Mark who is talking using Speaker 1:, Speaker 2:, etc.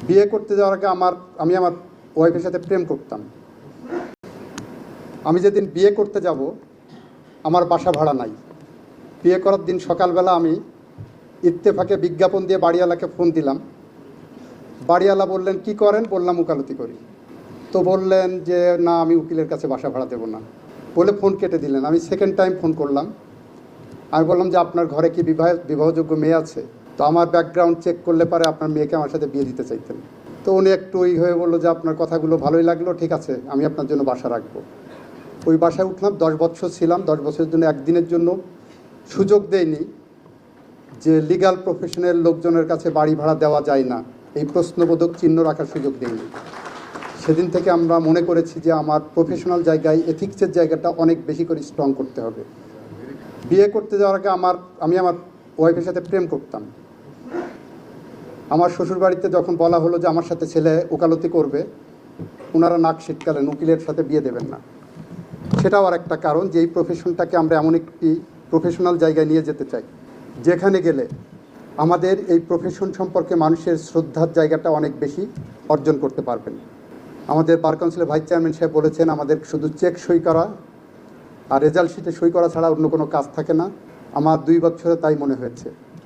Speaker 1: বিয়ে করতে যাওয়ার আগে আমি আমার ওয়াইফের সাথে প্রেম করতাম। আমি যেদিন বিয়ে করতে যাব আমার বাসা ভাড়া নাই। বিয়ে করার দিন সকালবেলা আমি ইত্তেফাকে বিজ্ঞাপন দিয়ে বাড়িওয়ালাকে ফোন দিলাম। বাড়িওয়ালা বললেন কি করেন? বললাম উকালতি করি। তো বললেন যে না, আমি উকিলের কাছে বাসা ভাড়া দেবো না বলে ফোন কেটে দিলেন। আমি সেকেন্ড টাইম ফোন করলাম। আমি বললাম যে আপনার ঘরে কি বিবাহযোগ্য মেয়ে আছে? তো আমার ব্যাকগ্রাউন্ড চেক করলে পারে আপনার মেয়েকে আমার সাথে বিয়ে দিতে চাইতেন। তো উনি একটু হয়ে বললো যে আপনার কথাগুলো ভালোই লাগলো, ঠিক আছে আমি আপনার জন্য বাসা রাখবো। ওই বাসায় উঠলাম, 10 বছর ছিলাম। 10 বছরের জন্য একদিনের জন্য সুযোগ দেয়নি যে লিগ্যাল প্রফেশনের লোকজনের কাছে বাড়ি ভাড়া দেওয়া যায় না, এই প্রশ্নবোধক চিহ্ন রাখার সুযোগ দেয়নি। সেদিন থেকে আমরা মনে করেছি যে আমার প্রফেশনাল জায়গায় এথিক্সের জায়গাটা অনেক বেশি করে স্ট্রং করতে হবে। বিয়ে করতে যাওয়ার আগে আমি আমার ওয়াইফের সাথে প্রেম করতাম। আমার শ্বশুরবাড়িতে যখন বলা হলো যে আমার সাথে ছেলে ওকালতি করবে, ওনারা নাক সিটকালেন, উকিলের সাথে বিয়ে দেবেন না। সেটাও আর একটা কারণ যে এই প্রফেশনটাকে আমরা এমন একটি প্রফেশনাল জায়গায় নিয়ে যেতে চাই যেখানে গেলে আমাদের এই প্রফেশন সম্পর্কে মানুষের শ্রদ্ধার জায়গাটা অনেক বেশি অর্জন করতে পারবেন। আমাদের বার কাউন্সিলের ভাইস চেয়ারম্যান সাহেব বলেছেন আমাদের শুধু চেক সই করা আর রেজাল্ট শিটে সই করা ছাড়া অন্য কোনো কাজ থাকে না। আমার 2 বছরে তাই মনে হয়েছে।